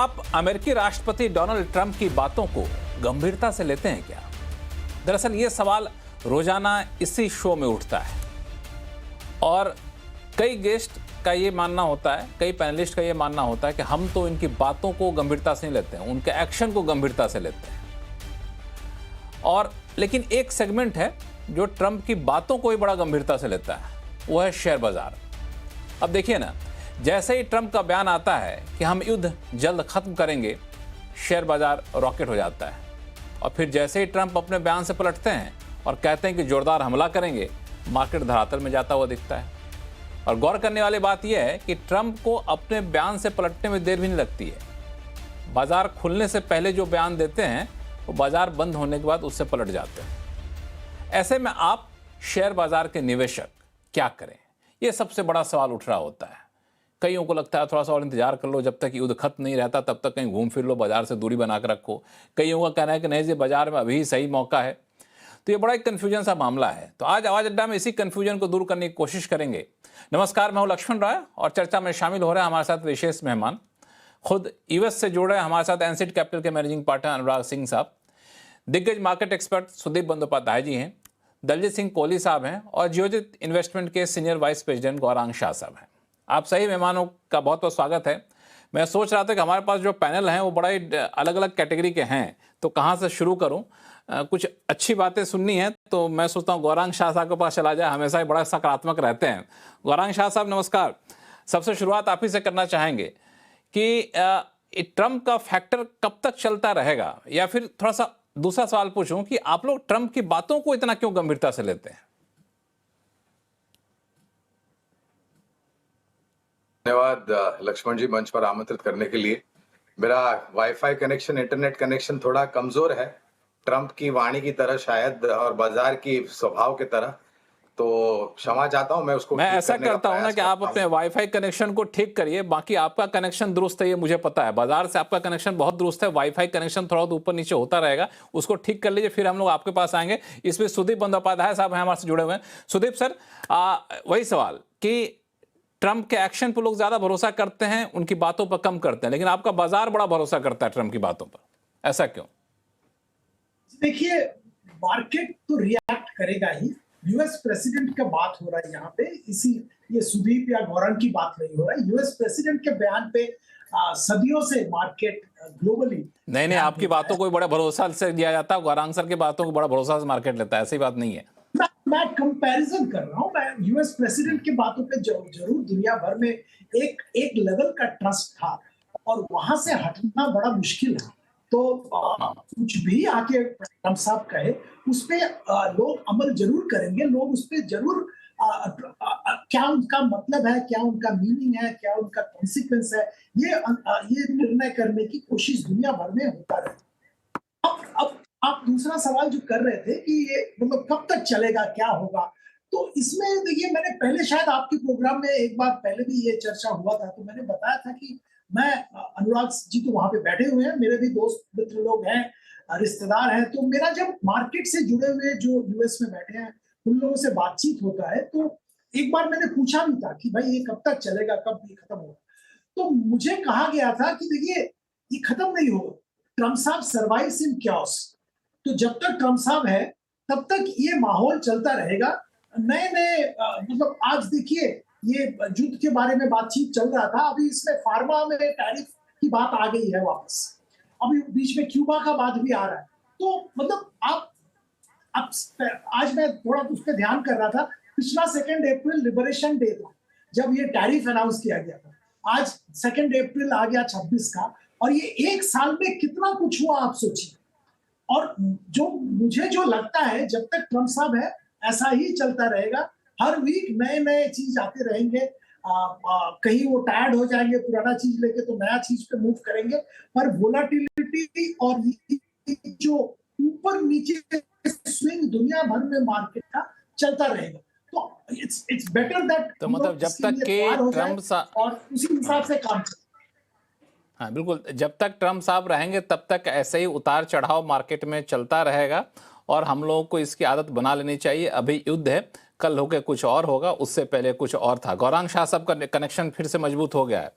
आप अमेरिकी राष्ट्रपति डोनाल्ड ट्रंप की बातों को गंभीरता से लेते हैं क्या? दरअसल ये सवाल रोजाना इसी शो में उठता है और कई गेस्ट का ये मानना होता है, कई पैनलिस्ट का ये मानना होता है कि हम तो इनकी बातों को गंभीरता से नहीं लेते हैं, उनके एक्शन को गंभीरता से लेते हैं। और लेकिन एक सेगमेंट है जो ट्रंप की बातों को भी बड़ा गंभीरता से लेता है, वो है शेयर बाजार। अब देखिए ना, जैसे ही ट्रंप का बयान आता है कि हम युद्ध जल्द खत्म करेंगे, शेयर बाजार रॉकेट हो जाता है। और फिर जैसे ही ट्रंप अपने बयान से पलटते हैं और कहते हैं कि जोरदार हमला करेंगे, मार्केट धरातल में जाता हुआ दिखता है। और गौर करने वाली बात यह है कि ट्रंप को अपने बयान से पलटने में देर भी नहीं लगती है। बाजार खुलने से पहले जो बयान देते हैं वो बाजार बंद होने के बाद उससे पलट जाते हैं। ऐसे में आप शेयर बाजार के निवेशक क्या करें, ये सबसे बड़ा सवाल उठ रहा होता है। कईयों को लगता है थोड़ा सा और इंतजार कर लो, जब तक युद्ध खत्म नहीं रहता तब तक कहीं घूम फिर लो, बाजार से दूरी बना कर रखो। कईयों का कहना है कि नहीं जी, बाजार में अभी सही मौका है। तो ये बड़ा एक कन्फ्यूजन सा मामला है। तो आज आवाज अड्डा में इसी कन्फ्यूजन को दूर करने की कोशिश करेंगे। नमस्कार, मैं हूं लक्ष्मण राय और चर्चा में शामिल हो रहे हैं हमारे साथ विशेष मेहमान, खुद यूएस से जुड़ रहे हैं हमारे साथ एनसीड कैपिटल के मैनेजिंग पार्टनर अनुराग सिंह साहब, दिग्गज मार्केट एक्सपर्ट सुदीप बंदोपाध्याय जी हैं, दलजीत सिंह कोहली साहब हैं और जियोजित इन्वेस्टमेंट के senior vice president Gaurang Shah साहब हैं। आप सही मेहमानों का बहुत बहुत स्वागत है। मैं सोच रहा था कि हमारे पास जो पैनल हैं वो बड़ा ही अलग अलग कैटेगरी के हैं, तो कहाँ से शुरू करूँ। कुछ अच्छी बातें सुननी है तो मैं सोचता हूँ गौरांग शाह साहब के पास चला जाए, हमेशा ही बड़ा सकारात्मक रहते हैं। गौरांग शाह साहब नमस्कार। सबसे शुरुआत आप ही से करना चाहेंगे कि ट्रंप का फैक्टर कब तक चलता रहेगा, या फिर थोड़ा सा दूसरा सवाल पूछूं कि आप लोग ट्रंप की बातों को इतना क्यों गंभीरता से लेते हैं? धन्यवाद लक्ष्मण जी, मंच पर आमंत्रित करने के लिए। मेरा वाईफाई कनेक्शन, इंटरनेट कनेक्शन थोड़ा कमजोर है, ट्रंप की वाणी की तरह शायद और बाजार की स्वभाव की तरह, तो क्षमा चाहता हूं। मैं ऐसा करता हूं ना कि आप अपने वाईफाई कनेक्शन को ठीक करिए, बाकी आपका कनेक्शन दुरुस्त है ये मुझे पता है। बाजार से आपका कनेक्शन बहुत दुरुस्त है, वाईफाई कनेक्शन थोड़ा ऊपर नीचे होता रहेगा, उसको ठीक कर लीजिए, फिर हम लोग आपके पास आएंगे। इसमें सुदीप बंदोपाध्याय साहब हैं हमारे से जुड़े हुए हैं। सुदीप सर, वही सवाल कि ट्रंप के एक्शन पर लोग ज्यादा भरोसा करते हैं, उनकी बातों पर कम करते हैं, लेकिन आपका बाजार बड़ा भरोसा करता है ट्रंप की बातों पर, ऐसा क्यों? देखिए, मार्केट तो रिएक्ट करेगा ही। यूएस प्रेसिडेंट का बात हो रहा है यहाँ पे, इसी ये सुदीप या गौरंग की बात नहीं हो रहा है। यूएस प्रेसिडेंट के बयान पे सदियों से मार्केट ग्लोबली नहीं, आपकी बातों को बड़ा भरोसा से दिया जाता है, गौरांग सर की बातों को बड़ा भरोसा से मार्केट लेता है, ऐसी बात नहीं है। मैं कंपैरिजन कर रहा हूँ। मैं यूएस प्रेसिडेंट की बातों पे जरूर दुनिया भर में एक लेवल का ट्रस्ट था और वहां से हटना बड़ा मुश्किल है। तो कुछ भी आके ट्रंप साहब कहे उस पे लोग अमल जरूर करेंगे, लोग उस पे जरूर क्या उनका मतलब है, क्या उनका मीनिंग है, क्या उनका कॉन्सिक्वेंस है, ये निर्णय करने की कोशिश दुनिया भर में होता रहे। अब आप दूसरा सवाल जो कर रहे थे कि ये मतलब कब तक चलेगा, क्या होगा, तो इसमें देखिए, मैंने पहले शायद आपके प्रोग्राम में एक बार पहले भी ये चर्चा हुआ था, तो मैंने बताया था कि मैं, अनुराग जी तो वहां पे बैठे हुए हैं, मेरे भी दोस्त मित्र लोग हैं, रिश्तेदार हैं, तो मेरा जब मार्केट से जुड़े हुए जो यूएस में बैठे हैं उन लोगों से बातचीत होता है, तो एक बार मैंने पूछा भी था कि भाई ये कब तक चलेगा, कब ये खत्म होगा। तो मुझे कहा गया था कि देखिए, ये खत्म नहीं होगा, ट्रंप साहब सर्वाइव्स इन chaos। तो जब तक ट्रंप साहब है तब तक ये माहौल चलता रहेगा। नए नए मतलब आज देखिए, ये युद्ध के बारे में बातचीत चल रहा था, अभी इसमें फार्मा में टैरिफ की बात आ गई है वापस, अभी बीच में क्यूबा का बात भी आ रहा है। तो मतलब आप आज मैं थोड़ा उस पर ध्यान कर रहा था, पिछला 2 अप्रैल लिबरेशन डे था जब ये टैरिफ अनाउंस किया गया था, आज 2 अप्रैल आ गया 26 का, और ये एक साल में कितना कुछ हुआ आप सोचिए। और मुझे जो लगता है, जब तक ट्रंप साहब है ऐसा ही चलता रहेगा, हर वीक नए नए चीज आते रहेंगे। कहीं वो टायर्ड हो जाएंगे पुराना चीज लेके तो नया चीज पे मूव करेंगे, पर वोलाटिलिटी और जो ऊपर नीचे स्विंग दुनिया भर में मार्केट का चलता रहेगा। तो इट्स बेटर दैट, तो मतलब जब तक के ट्रंप और उसी हिसाब से काम करें। हाँ बिल्कुल, जब तक ट्रंप साहब रहेंगे तब तक ऐसे ही उतार चढ़ाव मार्केट में चलता रहेगा और हम लोगों को इसकी आदत बना लेनी चाहिए। अभी युद्ध है, कल होके कुछ और होगा, उससे पहले कुछ और था। गौरांग शाह साहब का कनेक्शन फिर से मजबूत हो गया है।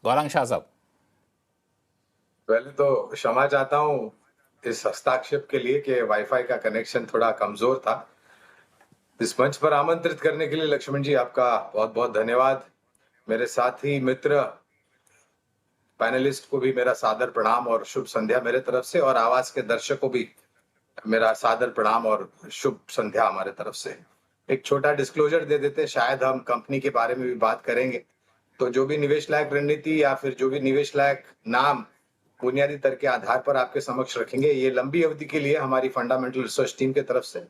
गौरांग शाह साहब, पहले तो क्षमा चाहता हूँ इस हस्ताक्षेप के लिए कि वाईफाई का कनेक्शन थोड़ा कमजोर था। इस मंच पर आमंत्रित करने के लिए लक्ष्मण जी आपका बहुत बहुत धन्यवाद। मेरे साथी मित्र पैनलिस्ट को भी मेरा सादर प्रणाम और शुभ संध्या मेरे तरफ से, और आवाज के दर्शकों को भी मेरा सादर प्रणाम और शुभ संध्या हमारे तरफ से। एक छोटा डिस्क्लोजर दे देते, शायद हम कंपनी के बारे में भी बात करेंगे, तो जो भी निवेश लायक रणनीति या फिर जो भी निवेश लायक नाम बुनियादी तर्क के आधार पर आपके समक्ष रखेंगे, ये लंबी अवधि के लिए हमारी फंडामेंटल रिसर्च टीम की तरफ से।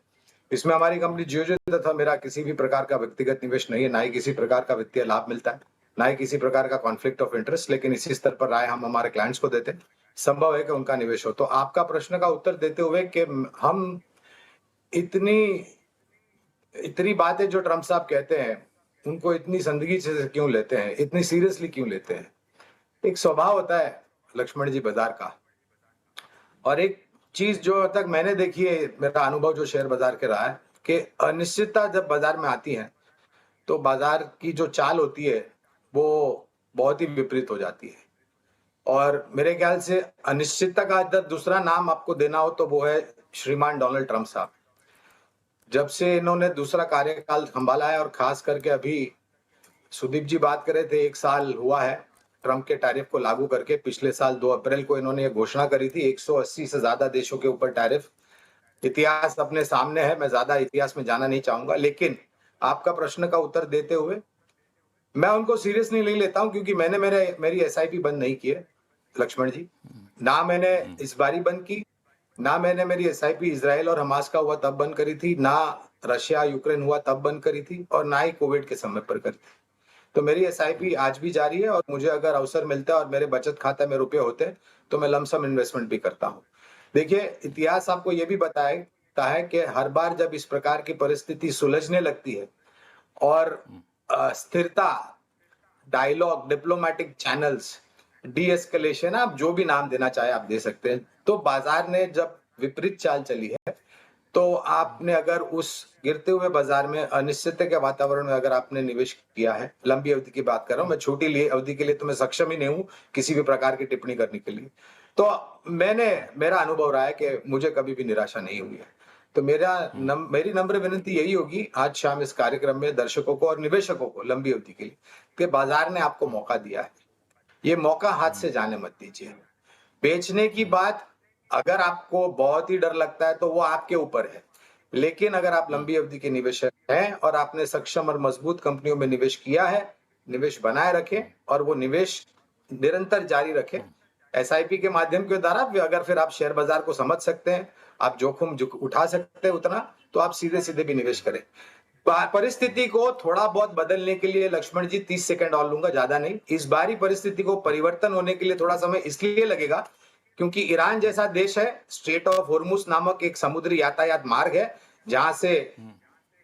इसमें हमारी कंपनी जियोजेट तथा मेरा किसी भी प्रकार का व्यक्तिगत निवेश नहीं है, ना ही किसी प्रकार का वित्तीय लाभ मिलता है, ना ही किसी प्रकार का कॉन्फ्लिक्ट ऑफ इंटरेस्ट, लेकिन इसी स्तर पर राय हम हमारे क्लाइंट्स को देते हैं। संभव है कि उनका निवेश हो। तो आपका प्रश्न का उत्तर देते हुए कि हम इतनी बातें जो ट्रम्प साहब कहते हैं उनको इतनी संदगी से क्यों लेते हैं, इतनी सीरियसली क्यों लेते हैं? एक स्वभाव होता है लक्ष्मण जी बाजार का, और एक चीज जो तक मैंने देखी है, मेरा अनुभव जो शेयर बाजार के रहा है, कि अनिश्चितता जब बाजार में आती है तो बाजार की जो चाल होती है वो बहुत ही विपरीत हो जाती है। और मेरे ख्याल से अनिश्चितता का अगर दूसरा नाम आपको देना हो तो वो है श्रीमान डोनाल्ड ट्रंप साहब। जब से इन्होंने दूसरा कार्यकाल संभाला है, और खास करके अभी सुदीप जी बात कर रहे थे, 1 साल हुआ है ट्रंप के टैरिफ को लागू करके। पिछले साल 2 अप्रैल को इन्होंने ये घोषणा करी थी, 180 से ज्यादा देशों के ऊपर टैरिफ। इतिहास अपने सामने है, मैं ज्यादा इतिहास में जाना नहीं चाहूंगा, लेकिन आपका प्रश्न का उत्तर देते हुए मैं उनको सीरियस नहीं लेता हूं, क्योंकि मैंने मेरी एसआईपी बंद नहीं की है लक्ष्मण जी। ना मैंने इस बारी बंद की, ना मैंने मेरी एसआईपी इजराइल और हमास का हुआ तब बंद करी थी, ना रशिया यूक्रेन हुआ तब बंद करी थी, और ना ही कोविड के समय पर करी थी। तो मेरी एसआईपी आज भी जारी है, और मुझे अगर अवसर मिलता है और मेरे बचत खाते में रुपए होते हैं तो मैं लमसम इन्वेस्टमेंट भी करता हूँ। देखिए, इतिहास आपको ये भी बताता है कि हर बार जब इस प्रकार की परिस्थिति सुलझने लगती है और स्थिरता, dialogue, diplomatic channels, deescalation, आप जो भी नाम देना चाहे आप दे सकते हैं, तो बाजार ने जब विपरीत चाल चली है, तो आपने अगर उस गिरते हुए बाजार में अनिश्चितता के वातावरण में अगर आपने निवेश किया है, लंबी अवधि की बात कर रहा हूं मैं, छोटी अवधि के लिए तो मैं सक्षम ही नहीं हूं किसी भी प्रकार की टिप्पणी करने के लिए। तो मेरा अनुभव रहा है कि मुझे कभी भी निराशा नहीं हुई है। तो मेरी नम्र विनती यही होगी आज शाम इस कार्यक्रम में दर्शकों को और निवेशकों को लंबी अवधि के लिए, कि बाजार ने आपको मौका दिया है, ये मौका हाथ से जाने मत दीजिए। बेचने की बात अगर आपको बहुत ही डर लगता है तो वो आपके ऊपर है, लेकिन अगर आप लंबी अवधि के निवेशक हैं और आपने सक्षम और मजबूत कंपनियों में निवेश किया है, निवेश बनाए रखें और वो निवेश निरंतर जारी रखें। एसआईपी के माध्यम के द्वारा अगर फिर आप शेयर बाजार को समझ सकते हैं, आप जोखिम उठा सकते हैं उतना, तो आप सीधे सीधे भी निवेश करें। परिस्थिति को थोड़ा बहुत बदलने के लिए लक्ष्मण जी 30 सेकंड और लूंगा, ज्यादा नहीं। इस बारी परिस्थिति को परिवर्तन होने के लिए थोड़ा समय इसलिए लगेगा क्योंकि ईरान जैसा देश है, स्ट्रेट ऑफ होर्मुज नामक एक समुद्री यातायात मार्ग है, जहां से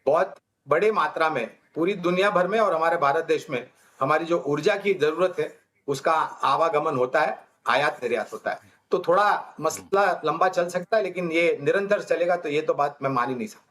बहुत बड़े मात्रा में पूरी दुनिया भर में और हमारे भारत देश में हमारी जो ऊर्जा की जरूरत है उसका आवागमन होता है, आयात निर्यात होता है। तो थोड़ा मसला लंबा चल सकता है, लेकिन ये निरंतर चलेगा तो ये तो बात मैं मान ही नहीं सकता।